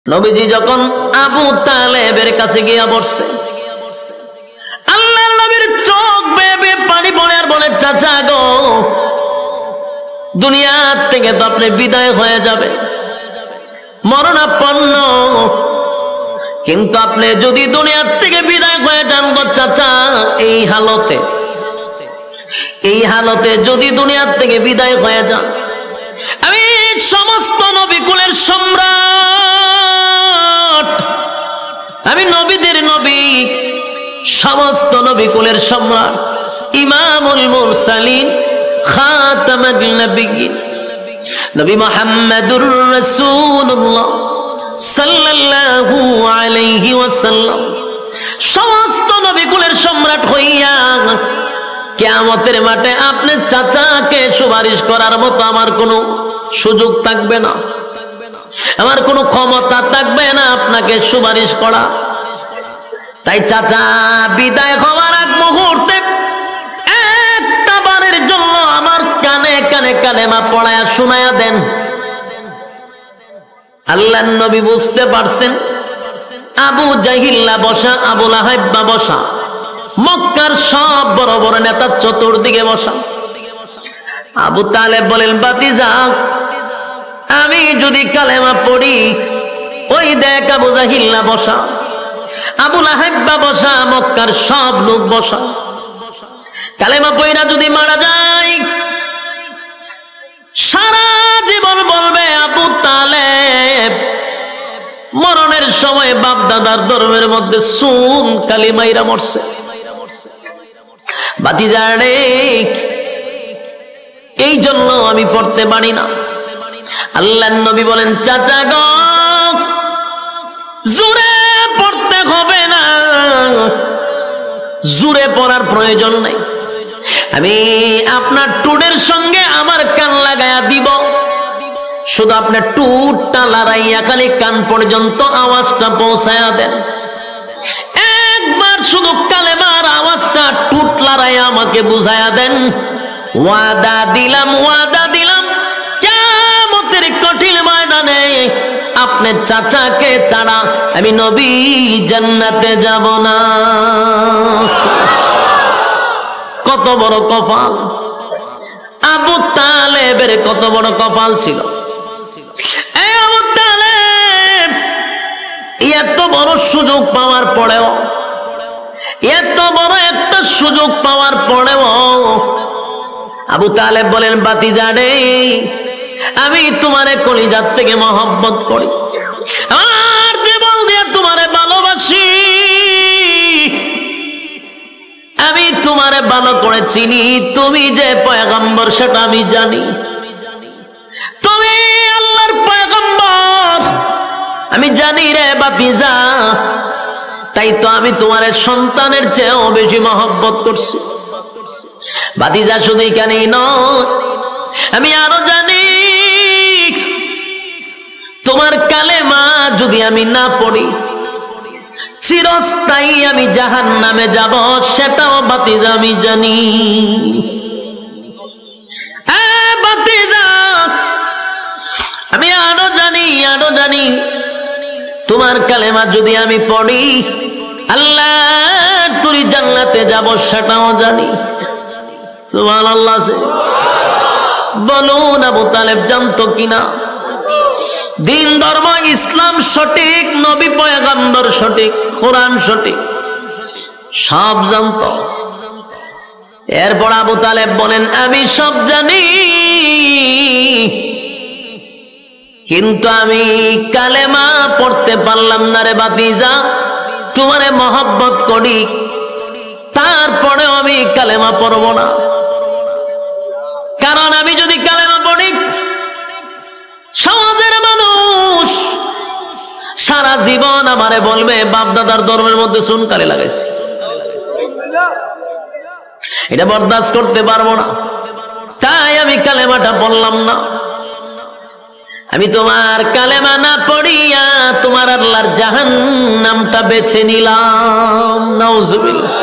নবীজি যখন আবু তালেবের কাছে গিয়া বসছে, আল্লাহর নবীর চোখ বেয়ে বেয়ে পানি পড়ে আর বলে, চাচা গো, দুনিয়া থেকে তো আপনি বিদায় হয়ে যাবে, মরণাপন্ন, কিন্তু আপনি যদি দুনিয়ার থেকে বিদায় হয়ে যান গো চাচা, এই হালতে যদি দুনিয়ার থেকে বিদায় হয়ে যান, আমি সমস্ত নবীকুলের সম্রাট, আমি নবীদের নবী, সমস্ত নবীকুলের সম্রাট, ইমামুল মুরসালিন, খাতামুন নবিয়্যিন, নবী মুহাম্মদুর রাসূলুল্লাহ সাল্লাল্লাহু আলাইহি ওয়াসাল্লাম, সমস্ত নবীকুলের সম্রাট হইয়া কিয়ামতের মাঠে আপনি চাচাকে সুপারিশ করার মতো আমার কোনো সুযোগ থাকবে না, আমার কোনো ক্ষমতা থাকবে না আপনাকে সুপারিশ করা। তাই চাচা বিদায় হওয়ার এক মুহূর্তে একটা বারের জন্য আমার কানে কানে কালেমা পড়ায়া শোনায়া দেন। আল্লাহর নবী বুঝতে পারছেন আবু জাহিল্লা বসা, আবু লাহাব বসা, মক্কার সব বড় বড় নেতা চতুর্দিকে বসা। আবু তালেব বলেন, বাতিজা, আমি যদি কালেমা পড়ি, ওই দেখ আবু জাহিল্লা বসা, আবু লাহাব বসা, মক্কার সব লোক বসা, কালেমা পড়া যদি মারা যায়, সারা জীবন বলবে আবু তালেব মরণের সময় বাপ দাদার ধর্মের মধ্যে সুন কালিমাইরা মরছে। বাতিজা রে, এই জন্য আমি পড়তে পারি না। আল্লাহর নবী বলেন, চাচা গো, জোরে পড়তে হবে না, জোরে পড়ার প্রয়োজন নাই, আমি আপনার টুডের সঙ্গে আমার কান লাগায়া দিব, শুধু আপনার টুটটা লড়াইয়া খালি কান পর্যন্ত আওয়াজটা পৌঁছায়া দেন, একবার শুধু কালেমার আওয়াজটা টুট লড়াইয়া আমাকে বুঝায়া দেন। ওয়াদা দিলাম, ওয়াদা দিলাম, কিয়ামতের কঠিন ময়দানে আপনার চাচাকে ছাড়া আমি নবী জান্নাতে যাব না। কত বড় কপাল আবু তালেবের, কত বড় কপাল ছিল। আবু তালেব এত বড় সুযোগ পাওয়ার পরেও, এত বড় একটা সুযোগ পাওয়ার পরেও আবু তালেব বলেন, বাতিজা রে, আমি তোমারে কলিজার থেকে মহব্বত করি, আর জীবন দিয়ে তোমারে ভালোবাসি, আমি তোমারে ভালো করে চিনি, তুমি যে পয়গম্বর সেটা আমি জানি, তুমি আল্লাহর পয়গম্বর আমি জানি রে বাতিজা, তাই তো আমি তোমার সন্তানের চেয়েও বেশি মহব্বত করছি। বাতিজা শুধু এখানেই নয়, আমি আরো জানি তোমার কালেমা যদি আমি না পড়ি, চিরস্থায়ী আমি জাহান্নামে যাব, সেটাও বাতিজা আমি জানি। বাতিজা, আমি আরো জানি, আরো জানি তোমার কালেমা যদি আমি পড়ি, আল্লাহ তুই জান্নাতে যাব, সেটাও জানি। সুবহানাল্লাহ। বলুন আবু তালেব জানতো কিনা দিন ধর্ম ইসলাম সঠিক, নবী পয়গম্বর সঠিক, কোরআন সঠিক, সব জানতো। এরপর আবু তালেব বলেন, আমি সব জানি, কিন্তু আমি কালেমা পড়তে পারলাম না রে বাতিজা, তোমারে মহব্বত করি, তারপরেও আমি কালেমা পড়ব না, কারণ আমি যদি কালেমা পড়ি, সমাজের মানুষ সারা জীবন আমারে বলবে বাপ দাদার ধর্মের মধ্যে সুন কালি লাগাইছি, এটা বরদাস্ত করতে পারবো না, তাই আমি কালেমাটা পড়লাম না। আমি তোমার কালেমা না পড়িয়া তোমার আল্লাহর জাহান্নামটা বেছে নিলাম। নাউজুবিল্লাহ।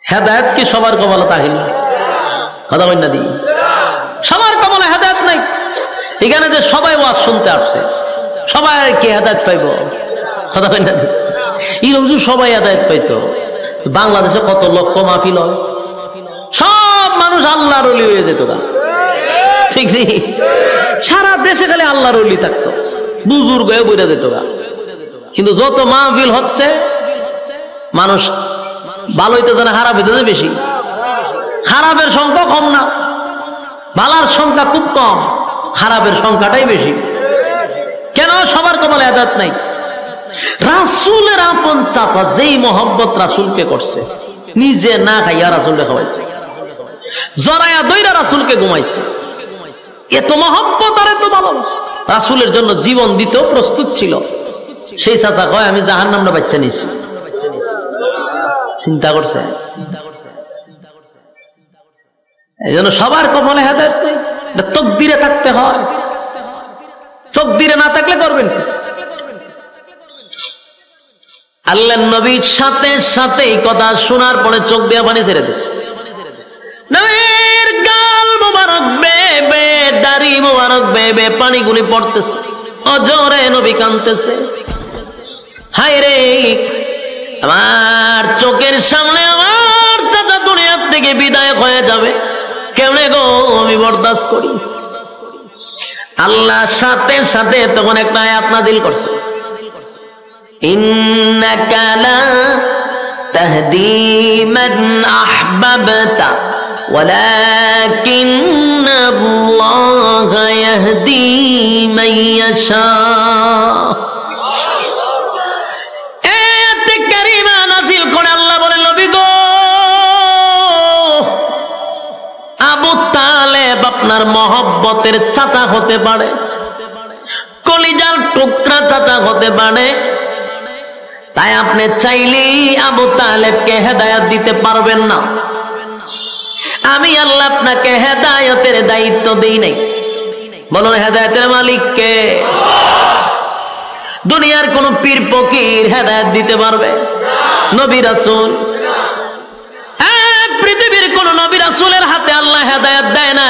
হেদায়েত কি সবার কপালে তাহিল? কথা বল না দি, সবার কপালে হেদায়েত নাই। এখানে যে সবাই ওয়াজ শুনতে আসছে, সবাই কি হেদায়েত পাইব? কথা হয় না, এরকম সবাই হেদায়েত পাইতো। বাংলাদেশে কত লক্ষ মাহফিল হয়, সব মানুষ আল্লাহর ওলি হয়ে যেত গা, ঠিক নেই? সারা দেশে খালি আল্লাহর ওলি থাকতো, বুজুর্গ হয়ে বইরা যেত গা। কিন্তু যত মাহফিল হচ্ছে, মানুষ ভালো হইতে জানে, খারাপ হইতে বেশি। খারাপের সংখ্যা কম না, ভালার সংখ্যা খুব কম, খারাপের সংখ্যাটাই বেশি। কেন? সবার কপালে হেদায়েত নাই। রাসূলের আপন চাচা যেই মহব্বত রাসূলকে করছে, নিজে না খাইয়া রাসূলকে খাওয়াইছে, জরায়া দইরা রাসূলকে ঘুমাইছে, এত মহব্বত আর এত ভালো, রাসূলের জন্য জীবন দিতেও প্রস্তুত ছিল। সেই চাচা কয় আমি জাহান্নামটা বাচ্চা নিছি। চিন্তা করছে? এই জন্য সবার কপালে হেদায়েত নেই, তকদিরে থাকতে হয়। তকদিরে না থাকলে করবেন কি? আল্লাহর নবীর সাথে সাথে এই কথা শোনার পরে চোখ দিয়ে পানি ছেড়ে দিছে। নবীর গাল মোবারক বেবে, দাড়ি মোবারক বেবে পানিগুলি পড়তেছে, অজরে নবী কাঁদতেছে। হায় রে, আমার চোখের সামনে আমার চাচা দুনিয়ার থেকে বিদায় হয়ে যাবে, কেমনে গো আমি বরদাস্ত করি? আল্লাহ সাথে সাথে তখন একটা আয়াত নাযিল করছে, ইন্নাকা লা তাহদি মান আহবাবতা ওয়ালাকিন্নাল্লাহা ইয়াহদি মান ইয়াশা। আয়াতে কারিমা নাযিল করে আল্লাহ বলেন, নবী গো, আবু তালেব আপনার মহব্বতের চাচা হতে পারে, কলিজার টুকরা চাচা হতে পারে, তাই আপনি চাইলেই আবু তালেবকে হেদায়েত দিতে পারবেন না। আমি আল্লাহ আপনাকে হেদায়েতের দায়িত্ব দেই নাই। বলুন, হেদায়েতের মালিক কে? দুনিয়ার কোন পীর ফকির হেদায়েত দিতে পারবে? নবী রাসূল? পৃথিবীর কোন নবী রাসূলের হাতে আল্লাহ হেদায়েত দেয় না।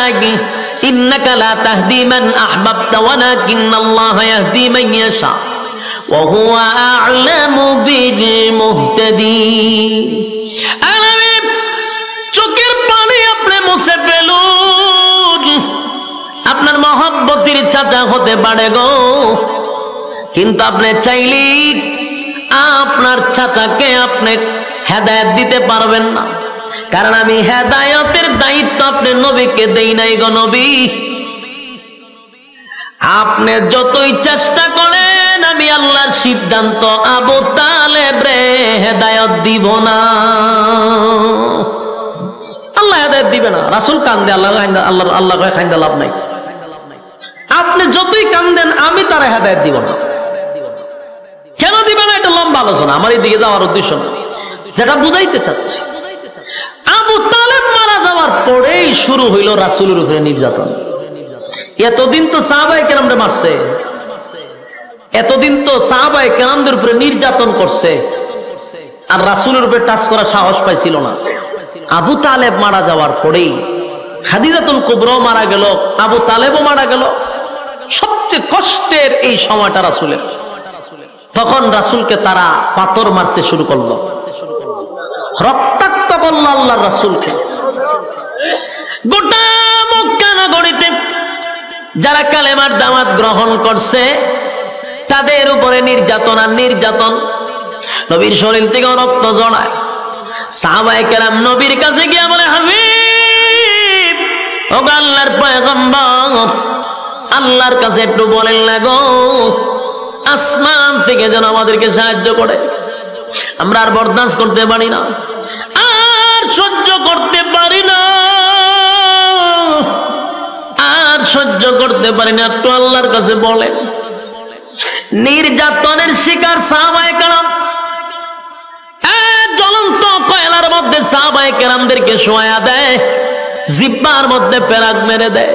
ইন্নাকা লা তাহদি মান আহবাবতা ওয়ালাকিন্নাল্লাহা ইয়াহদি মান ইয়াশা ওয়া হুয়া আ'লামু বিল মুহতাদিন। আলামে চোখের পানি আপনি মুছে ফেলুন, আপনার মহব্বতের চাচা হতে পারে গো, কিন্তু আপনি চাইলেই আপনার চাচাকে আপনি হেদায়েত দিতে পারবেন না, কারণ আমি হেদায়েতের দায়িত্ব আপনি নবীকে দেই নাই গো নবী। আপনি যতই চেষ্টা করেন, আমি আল্লাহর সিদ্ধান্ত আবু তালেব রে হেদায়েত দিব না। আল্লাহ হেদায়েত দিবে না, রাসূল কান্দে, আল্লাহ খাইন্দা লাভ নাই। আপনি যতই কান্দেন, আমি তারা হেদায়েত দিব না। কেন দিবে না? এটা লম্বা আলোচনা, আমার এই দিকে যাওয়ার উদ্দেশ্য না। যেটা বুঝাইতে চাচ্ছি, আবু তালেব মারা যাওয়ার পরেই শুরু হইল রাসূলের উপরে নির্যাতন। এতদিন তো সাহাবায়ে কেরামরে মারছে, এতদিন তো সাহাবায়ে কেরামদের উপরে নির্যাতন করছে, আর রাসূলের উপরে টাচ করার সাহস পাইছিল না। আবু তালেব মারা যাওয়ার পরেই খাদিজাতুল কুবরা মারা গেল, আবু তালেবও মারা গেল, সবচেয়ে কষ্টের এই সময়টা রাসূলের। তখন রাসূলকে তারা পাথর মারতে শুরু করলো, রক্তাক্ত করলো আল্লাহর রাসূলকে। গোটা মক্কা নগরীতে যারা কালেমার দাওয়াত গ্রহণ করছে, তাদের উপরে নির্যাতন আর নির্যাতন। নবীর শরীর থেকে রক্ত জড়ায়। সাহাবায়ে কেরাম নবীর কাছে গিয়ে বলে, হাবিব, ও আল্লাহর পয়গম্বর, আল্লাহর কাছে একটু বলেন না গো, আসমান থেকে যেন আমাদেরকে সাহায্য করে। আমরা আর বরদাস্ত করতে পারি না, আর সহ্য করতে পারি না, আর সহ্য করতে পারি না, একটু আল্লাহর কাছে বলেন। নির্যাতনের শিকার সাহাবায়ে কেরাম, জ্বলন্ত কয়লার মধ্যে সাহাবায়ে কেরামদেরকে শোয়া দেয়, জিহ্বার মধ্যে পেরাক মেরে দেয়।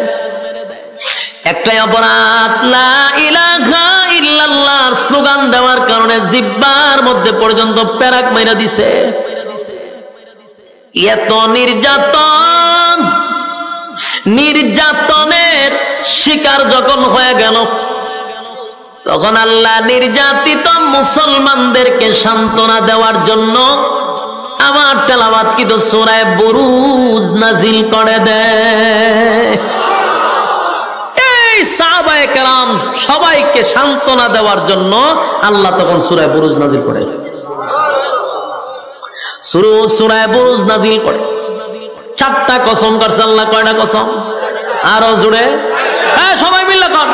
একটাই অপরাধ, লা ইলাহা ইল্লাল্লাহর স্লোগান দেওয়ার কারণে জিহ্বার মধ্যে পর্যন্ত পেরাক মেরে দিছে। এত নির্যাতন, নির্যাতনের শিকার যখন হয়ে গেল, তখন আল্লাহ নির্যাতিত মুসলমানদেরকে সান্ত্বনা দেওয়ার জন্য আমার তেলাওয়াতকৃত সূরা বুরুজ নাজিল করে দেয়। এই সাহাবায়ে কেরাম সবাইকে সান্ত্বনা দেওয়ার জন্য আল্লাহ তখন সূরা বুরুজ নাজিল করে। সূরা বুরুজ নাজিল করে 4টা কসম করছে আল্লাহ। কয়টা কসম? আরো জোরে, হ্যাঁ সবাই মিলে কর।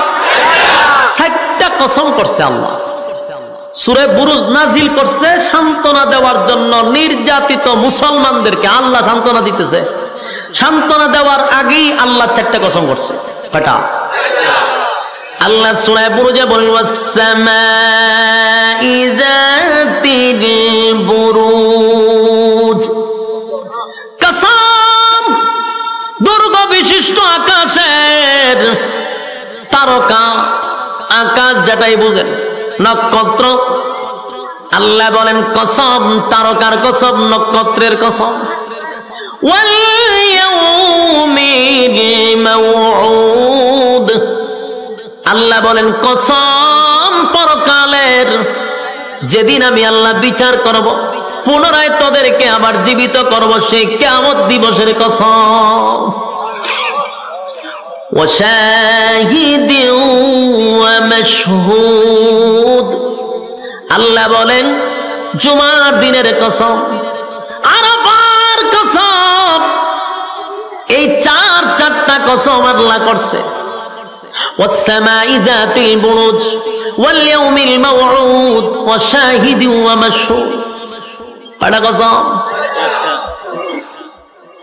4টা কসম করছে আল্লাহ। সূরা বুরুজ নাজিল করছে সান্ত্বনা দেওয়ার জন্য নির্যাতিত মুসলমানদেরকে। আল্লাহ সান্ত্বনা দিতেছে, সান্ত্বনা দেওয়ার আগেই আল্লাহ 4টা কসম করছে। কয়টা? আল্লাহ সূরা বুরুজে বলেন ওয়াস-সামাই যাতিল বুরুজ, কসম দুর্গ বিশিষ্ট আকাশের, তারকা আকাশ যেটাই বুঝেন, নক্ষত্র। আল্লাহ বলেন কসম, তারকার কসম, নক্ষত্রের কসম। ওয়াল ইয়াউমিল মাউউদ, আল্লাহ বলেন কসম পরকালের, যেদিন আমি আল্লাহ বিচার করব, পুনরায় তোদেরকে আবার জীবিত করব, সেই কিয়ামত দিবসের কসম। ওয়াশাহিদিন ওয়া মাশহুদ, আল্লাহ বলেন জুমার দিনের কসম, আরাফার কসম। এই 4টা কসম আল্লাহ করছে। ওয়াস-সামাই যাতিল বুরুজ ওয়াল ইয়াউমিল মাউউদ ওয়াশাহিদিন ওয়া মাশহুদ। কয়টা কসম?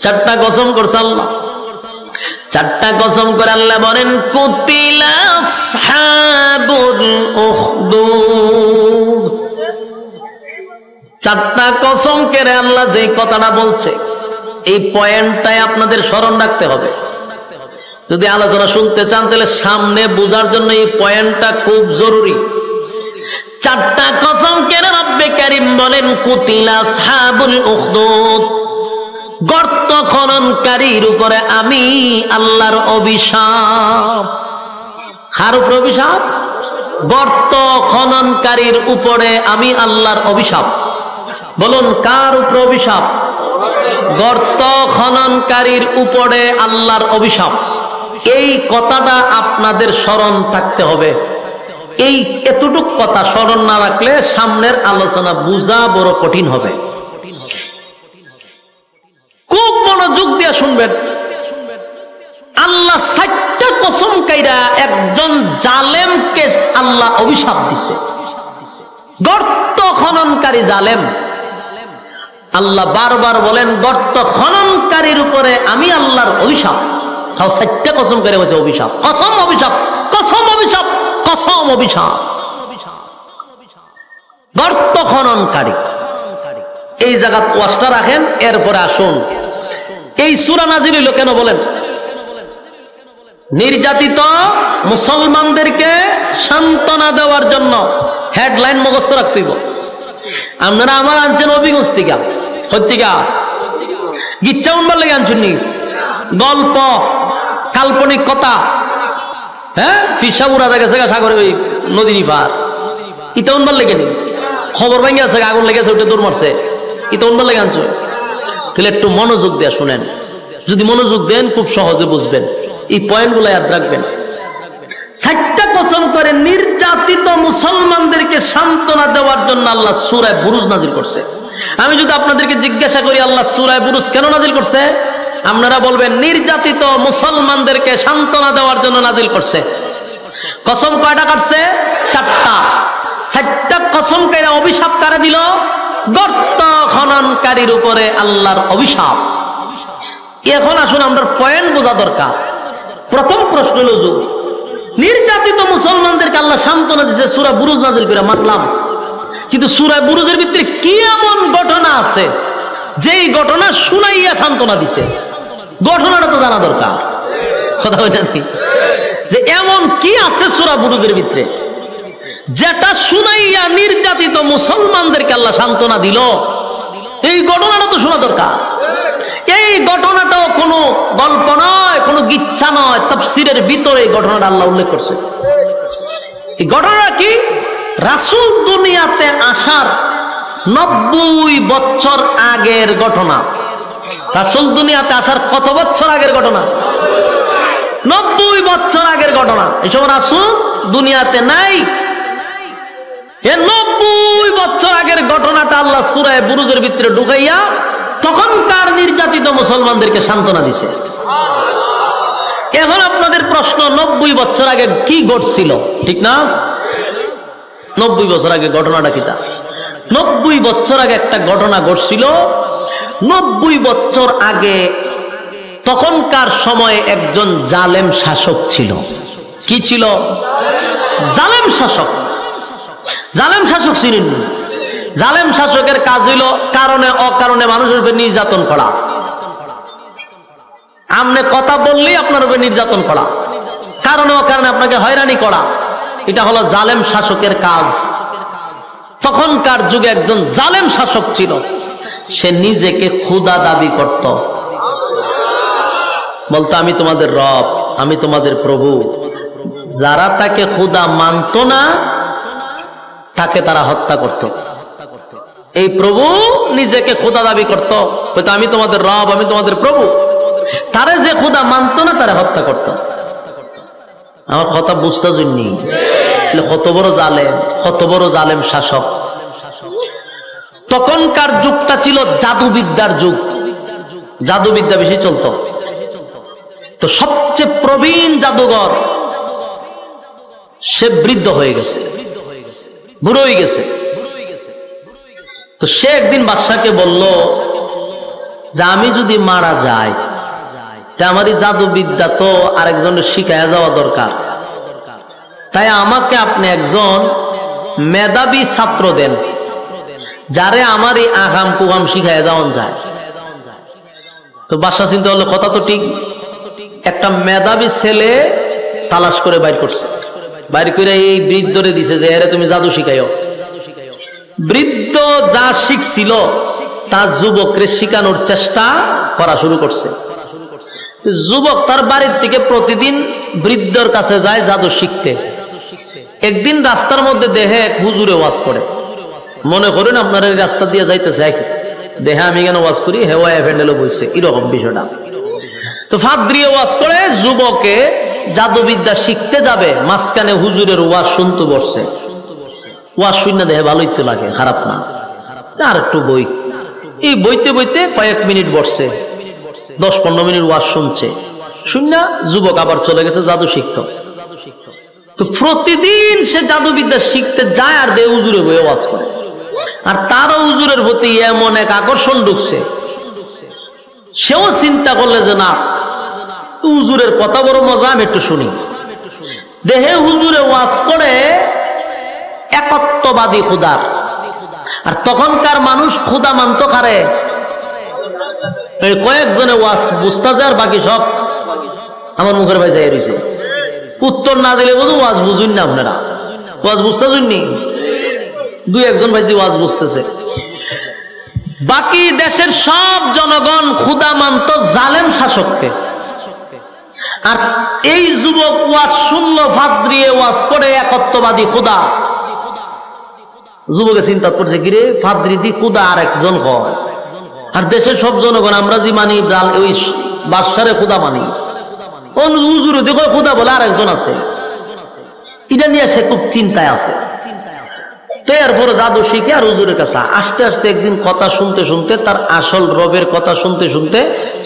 4টা কসম করছে আল্লাহ। 4টা কসম করে আল্লাহ বলেন কুতিলা আসহাবুল উখদুদ। 4টা কসম করে আল্লাহ যে কথাটা বলছে, এই পয়েন্টটাই আপনাদের স্মরণ রাখতে হবে। যদি আলোচনা শুনতে চান তাহলে সামনে বোঝার জন্য এই পয়েন্টটা খুব জরুরি। 4টা কসম করে রব্বে কারীম বলেন কুতিলা আসহাবুল উখদুদ, গর্ত খননকারীর উপরে আমি আল্লাহর অভিশাপ। কার উপর অভিশাপ? গর্ত খননকারীর উপরে আমি আল্লাহর অভিশাপ। বলুন কার উপর অভিশাপ? গর্ত খননকারীর উপরে আল্লাহর অভিশাপ। এই কথাটা আপনাদের স্মরণ থাকতে হবে। এই এতটুক কথা স্মরণ না রাখলে সামনের আলোচনা বোঝা বড় কঠিন হবে। খুব মনোযোগ দিয়ে শুনবেন। আল্লাহ 4টা কসম কাইরা একজন জালেমকে আল্লাহ অভিশাপ দিছে। গর্ত খননকারী জালেম। আল্লাহ বারবার বলেন গর্ত খননকারীর উপরে আমি আল্লাহর অভিশাপ। 4টা কসম করে বলছে অভিশাপ, কসম অভিশাপ, কসম অভিশাপ, কসম অভিশাপ। গর্ত খননকারী। এই জায়গা ওয়াজটা রাখেন, এরপরে আসুন এই সূরা নাজিল হইল কেন বলেন? নির্যাতিত মুসলমানদেরকে সান্ত্বনা দেওয়ার জন্য। হেডলাইন মুখস্থ রাখতে হইব। আপনারা আমার আনছেন অভিগঞ্জ থেকে, হত্যিকা গিচ্ছা উনবার লেগে আনছেন নি? গল্প, কাল্পনিক কথা, হ্যাঁ ফিসা উড়া গেছে সাগরে, ওই নদী নিপার, ইটা উনবার লেগে নি? খবর ভেঙে আছে, আগুন লেগেছে, ওটা দৌড় মারছে, ইটা উনবার লেগে আনছো? তাহলে একটু মনোযোগ দিয়ে শুনেন। যদি মনোযোগ দেন খুব সহজে বুঝবেন। এই পয়েন্টগুলো ইয়াদ রাখবেন। 4টা কসম করে নির্যাতিত মুসলমানদেরকে সান্ত্বনা দেওয়ার জন্য আল্লাহ সূরা বুরুজ নাজিল করছে। আমি যদি আপনাদেরকে জিজ্ঞাসা করি আল্লাহ সূরা বুরুজ কেন নাজিল করছে, আপনারা বলবেন নির্যাতিত মুসলমানদেরকে সান্ত্বনা দেওয়ার জন্য নাজিল করছে। কসম কয়টা কাটছে? 4টা। 4টা কসম করে অভিশাপ কারে দিল? গর্ত খননকারীর উপরে আল্লাহর অভিশাপ। এখন আসুন আমরা পয়েন্ট বোঝা দরকার। প্রথম প্রশ্ন হলো, যদি নির্যাতিত মুসলমানদেরকে আল্লাহ সান্ত্বনা দিচ্ছে সূরা বুরুজ নাজিল করে, মানলাম, কিন্তু সূরা বুরুজের ভিতরে কি এমন ঘটনা আছে যেই ঘটনা শুনাইয়া সান্ত্বনা দিছে? ঘটনাটা তো জানা দরকার। কথা বলে নাকি যে এমন কি আছে সূরা বুরুজের ভিতরে যেটা শুনাইয়া নির্যাতিত মুসলমানদেরকে আল্লাহ সান্ত্বনা দিল? এই ঘটনাটা তো শোনা দরকার। এই ঘটনাটাও কোনো গল্প নয়, কোনো গিচ্ছা নয়, তাফসীরের ভিতরে এই ঘটনাটা আল্লাহ উল্লেখ করছে। এই ঘটনা কি? রাসূল দুনিয়াতে আসার 90 বছর আগের ঘটনা। রাসূল দুনিয়াতে আসার কত বছর আগের ঘটনা? 90 বছর আগের ঘটনা। এই সময় রাসূল দুনিয়াতে নাই। এই 90 বছর আগের ঘটনাটা আল্লাহ সূরা বুরুজের ভিতরে ঢুকাইয়া তখনকার নির্যাতিত মুসলমানদেরকে সান্ত্বনা দিছে। এখন আপনাদের প্রশ্ন, 90 বছর আগে কি ঘটছিল? ঠিক না? 90 বছর আগে ঘটনাটা কি? 90 বছর আগে একটা ঘটনা ঘটছিল। 90 বছর আগে তখনকার সময়ে একজন জালেম শাসক ছিল। কি ছিল? জালেম শাসক। জালেম শাসক ছিলেন। জালেম শাসকের কাজ হইল কারণে অকারণে মানুষের উপর নির্যাতন করা। আপনি কথা বললেই আপনার উপর নির্যাতন করা, কারণে অকারণে আপনাকে হয়রানি করা, এটা হলো জালেম শাসকের কাজ। তখনকার যুগে একজন জালেম শাসক ছিল। সে নিজেকে খোদা দাবি করত, বলতো আমি তোমাদের রব, আমি তোমাদের প্রভু। যারা তাকে খোদা মানত না তাকে তারা হত্যা করত। এই প্রভু নিজেকে খোদা দাবি করত, বলতো আমি তোমাদের রব, আমি তোমাদের প্রভু। তারে যে খোদা মানত না তারে হত্যা করত। আমার কথা বুঝতে জন্যই কত বড় জালেম, কত বড় জালেম শাসক। তখনকার যুগটা ছিল জাদুবিদ্যার যুগ। জাদুবিদ্যা বেশি চলতো। তো সবচেয়ে প্রবীণ জাদুঘর সে বৃদ্ধ হয়ে গেছে, বুড়ো হয়ে গেছে। তো সে একদিন বাদশাকে বলল যে আমি যদি মারা যাই তা আমার এই জাদুবিদ্যা তো আরেকজনের শিখায়া যাওয়া দরকার, তাই আমাকে আপনি একজন মেধাবী ছাত্র দেন যারে আমার এই আগাম কুগাম শিখায়া যাওয়ান যায়। তো বাদশা চিন্তা করলো কথা তো ঠিক। একটা মেধাবী ছেলে তালাশ করে বাইর করছে, বাইর করে এই বৃদ্ধরে দিছে যে এরে তুমি জাদু শিখাইও। বৃদ্ধ যা শিখছিল তা যুবকরে শিখানোর চেষ্টা করা শুরু করছে। যুবক তার বাড়ির থেকে প্রতিদিন বৃদ্ধর কাছে যায় জাদু শিখতে। একদিন রাস্তার মধ্যে দেহে এক হুজুরে ওয়াজ করে। মনে করেন আপনার এই রাস্তা দিয়ে যাইতেছে, দেহে আমি কেন ওয়াজ করি, হেওয়া ফ্যান্ডেলও বলছে, এরকম বিষয়টা। তো ফাদ্রিয়ে ওয়াজ করে, যুবকে জাদুবিদ্যা শিখতে যাবে, মাঝখানে হুজুরের ওয়াজ শুনতে বসছে। ওয়াজ শুনে দেহে ভালোই তো লাগে, খারাপ না, আর একটু বই। এই বইতে বইতে কয়েক মিনিট বসছে, 10-15 মিনিট ওয়াজ শুনছে। শুননা যুবক আবার চলে গেছে জাদু শিখতো। তো প্রতিদিন সে জাদুবিদ্যা শিখতে যায় আর দেহে হুজুরে বইয়ে ওয়াজ করে। আর তারও হুজুরের প্রতি এমন এক আকর্ষণ ঢুকছে, সেও চিন্তা করলে যে না, হুজুরের কথা বড় মজা, আমি একটু শুনি। দেহে হুজুরে ওয়াজ করে একত্ববাদী খুদার। আর তখনকার মানুষ খুদা মানত কারে? এই কয়েকজনে ওয়াজ বুঝতে যায়, আর বাকি সব আমার মুখের ভাই যাই রয়েছে। উত্তর না দিলে বধু ওয়াজ বুঝুন না, আপনারা ওয়াজ বুঝতে শুননি। 2-1 ভাই যে ওয়াজ বুঝতেছে। বাকি দেশের সব জনগণ খুদা মানত জালেম শাসককে। আর এই যুবক ওয়াজ শুনলো, ফাদ্রিয়ে ওয়াজ করে একত্ববাদী খুদা। যুবকে চিন্তা করছে, কিরে ফাদ্রি দি খুদা আর একজন হয়, আর দেশের সব জনগণ আমরা যে মানি ওই বাদশারে খুদা মানি, হুজুরে দেখো খুদা বলে আর একজন আছে। এটা নিয়ে সে খুব চিন্তায় আছে। তো এরপরে জাদু শিখে আর হুজুরের কাছে আস্তে আস্তে একদিন কথা শুনতে শুনতে, তার আসল রবের কথা শুনতে শুনতে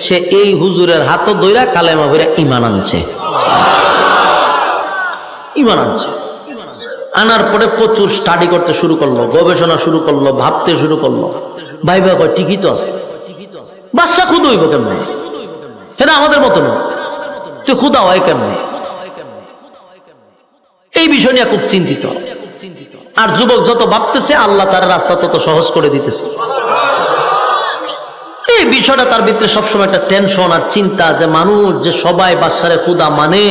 সে এই হুজুরের হাত ধইরা কালেমা ভরে ঈমান আনছে। ঈমান আনছে। আনার পরে প্রচুর স্টাডি করতে শুরু করলো, গবেষণা শুরু করলো, ভাবতে শুরু করলো। ভাইবা কয় ঠিকই তো আছে, বাদশা খুদ হইব কেমন? এটা আমাদের মতো না, তুই খুদা হয় কেমন? এই বিষয় নিয়ে খুব চিন্তিত। আর যুবক যত ভাবতেছে, আল্লাহ তার রাস্তা তত সহজ করে দিতেছে। এই বিষয়টা তার ভিতরে সবসময় একটা টেনশন আর চিন্তা, যে মানুষ যে সবাই বাদশারে খুদা মানে,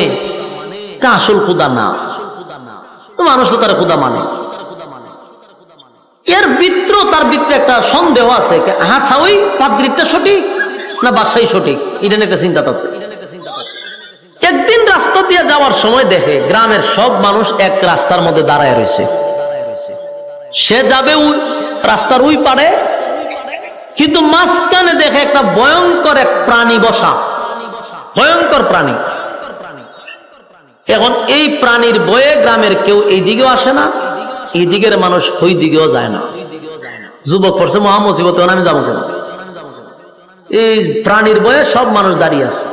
তা আসল খুদা না। মানুষ তো তারা খুদা মানে। এর ভিতরে তার ভিতরে একটা সন্দেহ আছে, হাসা ওই পাদ্রিটা সঠিক, না বাদশাহী সঠিক, এটা নিয়ে একটা চিন্তা আছে। একদিন রাস্তা দিয়ে যাওয়ার সময় দেখে গ্রামের সব মানুষ এক রাস্তার মধ্যে দাঁড়ায় রয়েছে। সে যাবে রাস্তার ওই পারে, কিন্তু মাঝখানে দেখে একটা ভয়ঙ্কর এক প্রাণী বসা, ভয়ঙ্কর প্রাণী। এখন এই প্রাণীর ভয়ে গ্রামের কেউ এই দিকেও আসে না, এই দিকের মানুষ ওই দিকেও যায় না। যুবক পড়ছে মহা মুসিবত, আমি যাবো কেন? এই প্রাণীর ভয়ে সব মানুষ দাঁড়িয়ে আছে।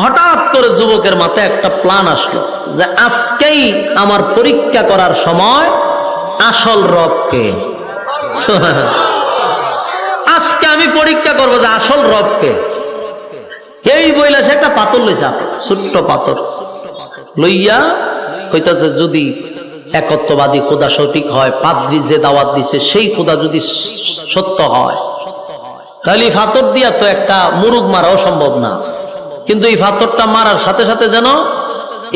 হঠাৎ করে যুবকের মাথায় একটা প্ল্যান আসলো যে আজকেই আমার পরীক্ষা করার সময় আসল রবকে। আজকে আমি পরীক্ষা করবো যে আসল রবকে। এই বইলা সে একটা পাথর লইছে, ছোট্ট পাথর লইয়া কইতাছে যদি একত্ববাদী খোদা সঠিক হয়, পাদ্রী যে দাওয়াত দিছে সেই খোদা যদি সত্য হয়, তাহলে এই পাথর দিয়া তো একটা মুরুগ মারাও সম্ভব না। কিন্তু এই পাথরটা মারার সাথে সাথে যেন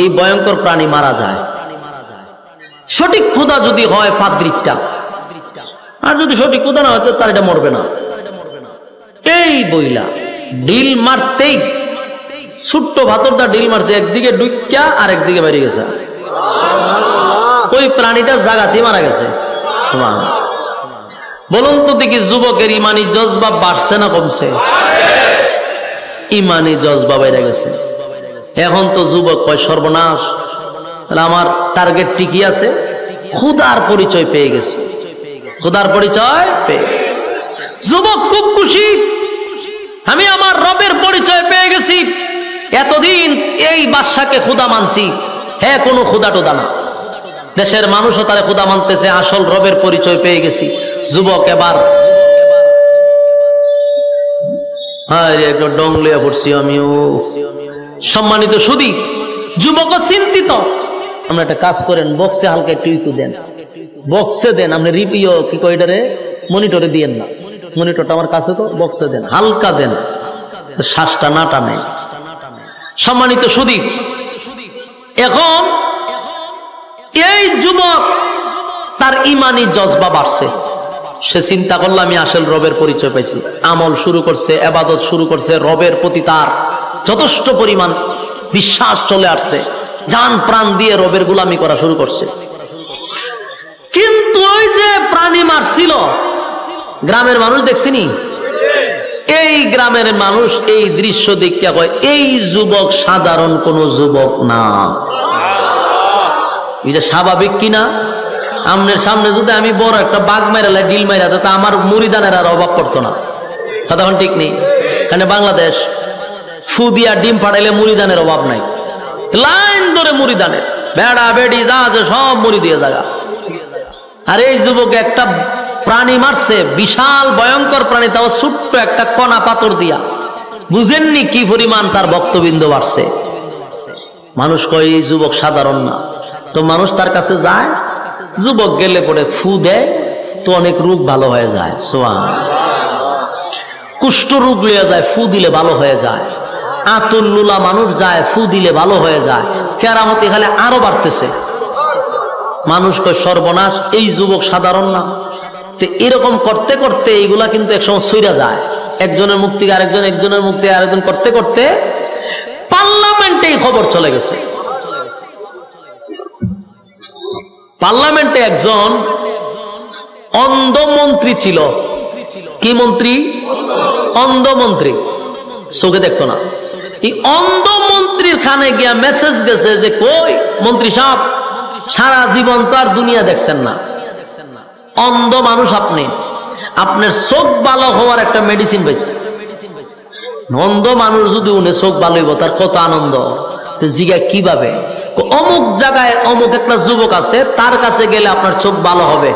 এই ভয়ঙ্কর প্রাণী মারা যায়। সঠিক খোদা যদি হয় পাদ্রীটা, আর যদি সঠিক খোদা না হয় তার এটা মরবে না। এই বইলা ডিল মারতেই ছোট্ট পাথরটা ডিল মারছে, একদিকে ডুইকা আর একদিকে বেরিয়ে গেছে। ওই প্রাণীটা জাগাতেই মারা গেছে। বলুন তো দেখি যুবকের ইমানি জজবা বাড়ছে না কমছে? ইমানি জজবা বেড়ে গেছে। এখন তো যুবক কয় সর্বনাশ, তাহলে আমার টার্গেট ঠিকই আছে, খোদার পরিচয় পেয়ে গেছে। খোদার পরিচয় পেয়ে যুবক খুব খুশি, আমি আমার রবের পরিচয় পেয়ে গেছি। এতদিন এই বাদশাকে খোদা মানছি, হ্যাঁ কোনো খোদা টোদা না, দেশের মানুষও তারে খোদা মানতেছে, আসল রবের পরিচয় পেয়ে গেছি। যুবক এবার একটা ডংলিয়া পড়ছি আমিও। সম্মানিত সুধী, যুবক চিন্তিত। আমরা একটা কাজ করেন, বক্সে হালকা একটু ইকু দেন, বক্সে দেন। আপনি রিপিও কি কইটারে মনিটরে দিয়েন না, মনিটরটা আমার কাছে তো, বক্সে দেন, হালকা দেন, শ্বাসটা না টানে। সম্মানিত সুধী, এখন এই যুবক তার ইমানি জজবা বাড়ছে। সে চিন্তা করলো আমি আসল রবের পরিচয় পাইছি। আমল শুরু করছে, ইবাদত শুরু করছে, রবের প্রতি তার যথেষ্ট পরিমাণ বিশ্বাস চলে আসছে, জান প্রাণ দিয়ে রবের গোলামি করা শুরু করছে। কিন্তু ওই যে প্রাণী মারছিল, গ্রামের মানুষ দেখছিনি, এই গ্রামের মানুষ এই দৃশ্য দেখিয়া কয় এই যুবক সাধারণ কোন যুবক না। এটা স্বাভাবিক কিনা? আমনের সামনে যদি আমি বড় একটা বাঘ মাইরা ডিল মাইরা, তা আমার মুড়িদানের আর অভাব পড়তো না। কথা ঠিক নেই? এখানে বাংলাদেশ ফু দিয়া ডিম ফাটাইলে মুড়িদানের অভাব নাই, লাইন ধরে মুড়িদানের, বেড়া বেড়ি যা আছে সব মুড়ি দিয়ে জায়গা। আর এই যুবক একটা প্রাণী মারছে, বিশাল ভয়ঙ্কর প্রাণী, তাও ছোট্ট একটা কণা পাথর দিয়া। বুঝেননি কি পরিমাণ তার ভক্তবৃন্দ বাড়ছে। মানুষ কয় এই যুবক সাধারণ না, তো মানুষ তার কাছে যায়। যুবক গেলে পরে ফু দেয়, তো অনেক রোগ ভালো হয়ে যায়। কুষ্ঠ রোগ লিয়ে যায়, ফু দিলে ভালো হয়ে যায়। আতুল্লুলা মানুষ যায়, ফু দিলে ভালো হয়ে যায়। কেরামতি খালে আরো বাড়তেছে। মানুষ কয় সর্বনাশ, এই যুবক সাধারণ না। তো এরকম করতে করতে এইগুলা কিন্তু একসময় সইরা যায়। একজনের মুখ থেকে আরেকজন, একজনের মুখ থেকে আরেকজন, করতে করতে পার্লামেন্টে এই খবর চলে গেছে। পার্লামেন্টে একজন অন্ধ মন্ত্রী ছিল। কি মন্ত্রী? অন্ধ মন্ত্রী, চোখে দেখতো না। এই অন্ধ মন্ত্রীর খানে গিয়া মেসেজ গেছে যে কই মন্ত্রী সাহেব, সারা জীবন তো আর দুনিয়া দেখছেন না, অন্ধ মানুষ আপনি, আপনার চোখ ভালো হওয়ার একটা মেডিসিন পাইছে। অন্ধ মানুষ যদি উনি চোখ ভালো হইব, তার কত আনন্দ। জিগা কিভাবে? অমুক জায়গায় অমুক একটা যুবক আছে, তার কাছে গেলে আপনার চোখ ভালো হবে।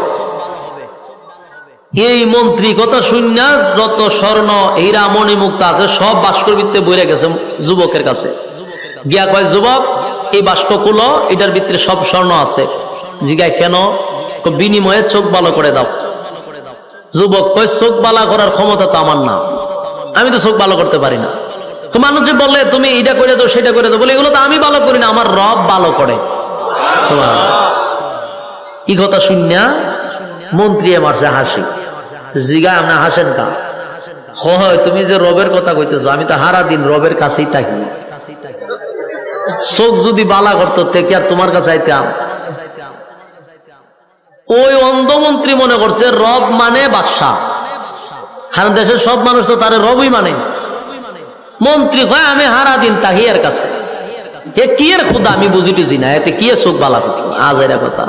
এই মন্ত্রী কথা শুননা যত স্বর্ণ হীরা মণি মুক্তা আছে সব বাস্কর ভিতরে বইরে গেছে যুবকের কাছে। গিয়া কয় যুবক, এই বাস্ক খুলো, এটার ভিতরে সব স্বর্ণ আছে। জিগায় কেন? বিনিময়ে চোখ ভালো করে দাও। যুবক কয় চোখ ভালো করার ক্ষমতা তো আমার না, আমি তো চোখ ভালো করতে পারি না। মানুষ যে বললে তুমি এটা করে দাও সেটা করে দাও, বলে এগুলো তো আমি ভালো করি না, আমার রব ভালো করে। এই কথা শুনিয়া মন্ত্রী মারছে হাসি। জিগা আপনি হাসেন কা? হয় তুমি যে রবের কথা কইতেছো, আমি তো হারা দিন রবের কাছেই থাকি। চোখ যদি বালা করতো কি আর তোমার কাছে আইতাম? ওই অন্ধমন্ত্রী মনে করছে রব মানে বাদশা, আর দেশের সব মানুষ তো তার রবই মানে। মন্ত্রী কয় আমি হারা দিন তাহি এর কাছে, এ কি এর খুদা আমি বুঝি টুঝি না, এতে কি চোখ বালা করতো? আজ এর কথা।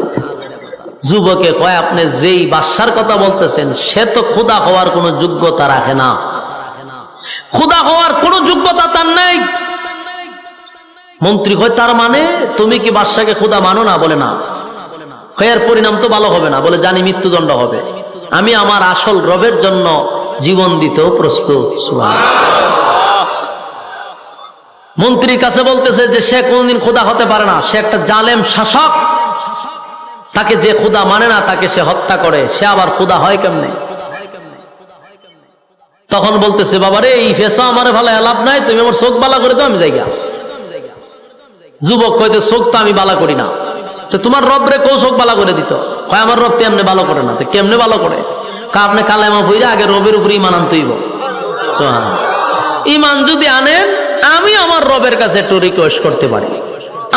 যুবকে কয় আপনি যেই বাদশার কথা বলতেছেন সে তো খুদা হওয়ার কোন যোগ্যতা রাখে না, খুদা হওয়ার কোন যোগ্যতা তার নেই। মন্ত্রী কয় তার মানে তুমি কি বাদশাকে খুদা মানো না? বলে না। এর পরিণাম তো ভালো হবে না, বলে জানি মৃত্যুদণ্ড হবে, আমি আমার আসল রবের জন্য জীবন দিতেও প্রস্তুত। মন্ত্রীর কাছে বলতেছে যে সে কোনদিন খোদা হতে পারে না, সে একটা জালেম শাসক, তাকে যে খোদা মানে না তাকে সে হত্যা করে, সে আবার খোদা হয় কেমনে? তখন বলতেছে বাবারে এই ফেসা আমার ভালো লাভ নাই, তুমি আমার চোখ বালা করে দাও আমি জায়গা। যুবক কইতে চোখ তো আমি বালা করি না, তো তোমার রব রে কেউ চোখ বালা করে দিত? হয় আমার রব তেমনি ভালো করে না। তো কেমনে ভালো করে? আপনি কালেমা পড়ে আগে রবের উপরে ইমান আনতেইব। ইমান যদি আনেন আমি আমার রবের কাছে একটু রিকোয়েস্ট করতে পারি,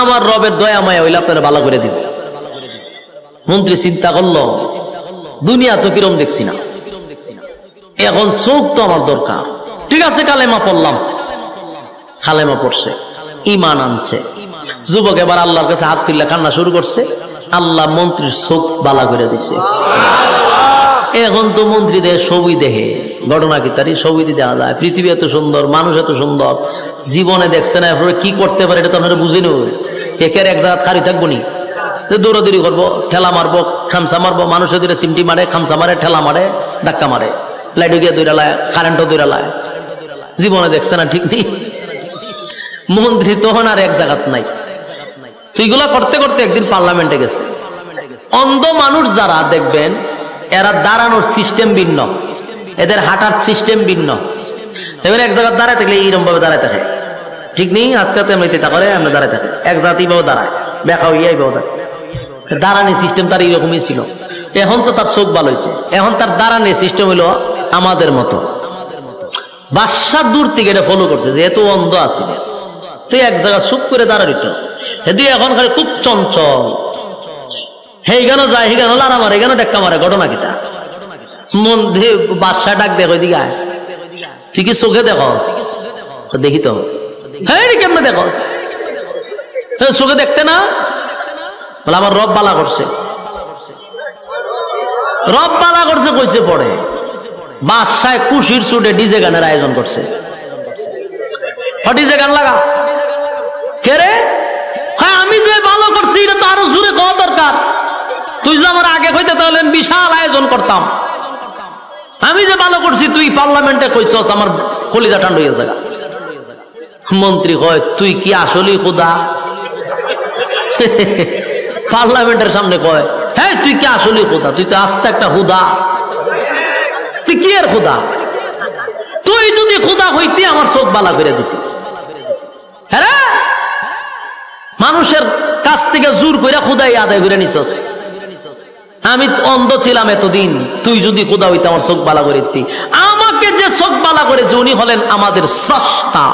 আমার রবের দয়া মায়া হইলে আপনারা ভালো করে দিব। মন্ত্রী চিন্তা করলো দুনিয়া তো কিরম দেখছি না, এখন চোখ তো আমার দরকার। ঠিক আছে কালেমা পড়লাম, কালেমা পড়ছে, ইমান আনছে। যুবক এবার আল্লাহর কাছে হাত তুললে কান্না শুরু করছে, আল্লাহ মন্ত্রীর চোখ বালা করে দিছে। এখন তো মন্ত্রীদের ছবি দেখে, ঘটনা কি তারই ছবি দেখা যায়। পৃথিবী এত সুন্দর, মানুষ এত সুন্দর, জীবনে দেখছে না, এরপরে কি করতে পারে এটা তো আমরা বুঝি নই। একের এক জায়গা খারি থাকবো নি, দৌড়াদৌড়ি করবো, ঠেলা মারবো, খামসা মারবো, মানুষের দিলে সিমটি মারে, খামসা মারে, ঠেলা মারে, ধাক্কা মারে, লাইটও গিয়ে দৌড়ালায়, কারেন্টও দৌড়ালায়, জীবনে দেখছে না, ঠিক নেই। মন্ত্রী তখন আর এক জায়গাত নাই। তো এগুলা করতে করতে একদিন পার্লামেন্টে গেছে। অন্ধ মানুষ যারা দেখবেন এরা দাঁড়ানোর সিস্টেম ভিন্ন, এদের হাঁটার সিস্টেম ভিন্ন। এবার এক জায়গায় দাঁড়ায় থাকলে এইরকম ভাবে দাঁড়ায় থাকে, ঠিক নেই, আজকাতে এমনিতে করে আমরা দাঁড়ায় থাকে, এক জাতি ভাবে দাঁড়ায়, দেখা হইয়াই ভাবে দাঁড়ানি সিস্টেম তার এইরকমই ছিল। এখন তো তার চোখ ভালো হয়েছে, এখন তার দাঁড়ানি সিস্টেম হইলো আমাদের মতো। বাদশা দূর থেকে এটা ফলো করছে, যেহেতু অন্ধ আছে, তুই এক জায়গায় চুপ করে দাঁড়াইত, হেদি এখন খালি খুব চঞ্চল, হেই গান যায়, হি গান লারা মারে, গান টেক্কা মারে, ঘটনা কিটা? মন্দিরে বাদশা ডাক দেখ, ওইদিকে আয়, তুই কি চোখে দেখস? দেখি তো, হ্যাঁ কেমনে দেখস? চোখে দেখতে না? বলে আমার রব বালা করছে, রব বালা করছে কইছে পড়ে। বাদশায় খুশির চুটে ডিজে গানের আয়োজন করছে, ডিজে গান লাগা। কে রে? হ্যাঁ আমি যে ভালো করছি এটা তো আরো জোরে কওয়া দরকার, তুই যে আমার আগে কইতে তাহলে বিশাল আয়োজন করতাম। আমি যে ভালো করছি তুই পার্লামেন্টে কইছস, আমার কলিজা ঠান্ডা হয়ে যায়। মন্ত্রী কয় তুই কি আসলেই খোদা? পার্লামেন্টের সামনে কয় হ্যাঁ তুই কি আসলেই খোদা? তুই তো আস্তে একটা হুদা, তুই কি এর খোদা? তুই যদি খোদা হইতি আমার চোখ বালা করে দিতি। হ্যাঁ মানুষের কাছ থেকে জোর করে খোদাই আদায় করে নিছস। আমি অন্ধ ছিলাম এতদিন, তুই যদি খোদা হইতে আমার চোখ বালা করে দিতি। আমাকে যে চোখ বালা করেছে উনি হলেন আমাদের স্রষ্টা।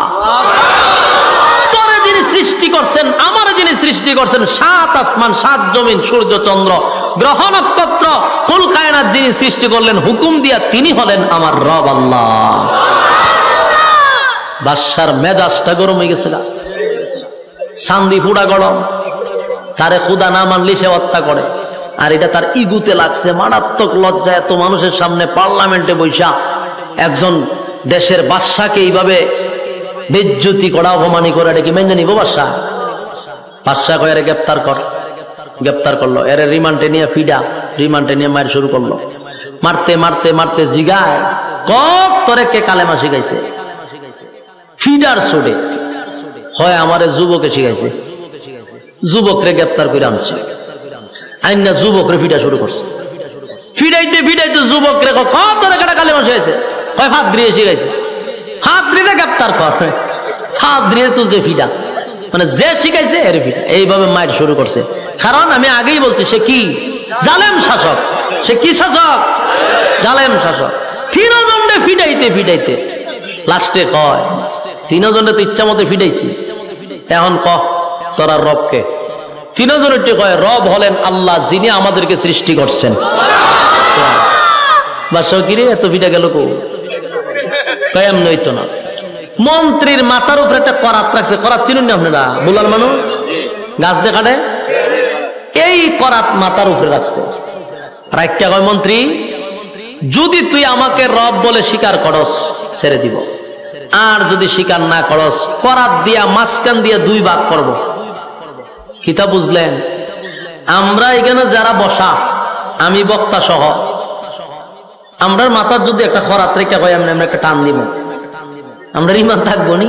তোরে যিনি সৃষ্টি করছেন, আমার যিনি সৃষ্টি করছেন, সাত আসমান, সাত জমিন, সূর্য চন্দ্র, গ্রহ নক্ষত্র, কুল কায়নাত যিনি সৃষ্টি করলেন হুকুম দিয়া, তিনি হলেন আমার রব আল্লাহ। বাদশার মেজাজটা গরম হয়ে গেছে, চান্দি ফুড়া গরম। তারে খোদা না মানলে সে হত্যা করে, আর এটা তার ইগুতে লাগছে মারাত্মক লজ্জা। এত মানুষের সামনে পার্লামেন্টে বৈশা একজন দেশের বাদশাকে এইভাবে বেজ্জতি করা, অপমানি করে, এটা কি মেনে নিব বাদশা? বাদশা কয় এর গ্রেপ্তার কর। গ্রেপ্তার করলো, এর রিমান্ডে নিয়ে ফিডা, রিমান্ডে নিয়ে মায়ের শুরু করলো। মারতে মারতে মারতে জিগায় কক তোরে কে কালেমা শিখাইছে? ফিডার সুডে হয় আমারে যুবকে শিখাইছে। যুবকরে গ্রেপ্তার করে আনছে, আইনা যুবকরে ফিডা শুরু করছে। ফিডাইতে ফিডাইতে যুবকরে তোরে কেটা কালেমা শিখাইছে? হয় হাত দিয়ে শিখাইছে। হাত দিয়ে গ্রেপ্তার কর, হাত দিয়ে তুলছে ফিডা, মানে যে শিখাইছে এর ফিডা। এইভাবে মায়ের শুরু করছে। কারণ আমি আগেই বলছি সে কি জালেম শাসক। সে কি শাসক? জালেম শাসক। 3 জনে ফিডাইতে ফিডাইতে লাস্টে কয় তিনজনে তো ইচ্ছা মতো ফিডাইছি, এখন ক তোরা রবকে। তিনজনের কয় রব হলেন আল্লাহ, যিনি আমাদেরকে সৃষ্টি করছেন। বাসাও কিরে এত ফিডা গেল কো? কয়াম নইতো না। মন্ত্রীর মাথার উপরে একটা করাত রাখছে, করাত চিনুন না আপনারা? বুলার মানুষ গাছ দেখাটে, এই করাত মাথার উপরে রাখছে। রাখতে কয় মন্ত্রী, যদি তুই আমাকে রব বলে স্বীকার করস ছেড়ে দিব, আর যদি স্বীকার না করস করাত দিয়া মাঝখান দিয়া দুই ভাগ করব। কিতা বুঝলেন? আমরা এখানে যারা বসা, আমি বক্তা সহ, আমরার মাথার যদি একটা খরাত রেখে হয় আমরা একটা টান দিব, আমরা ইমান থাকবো নি?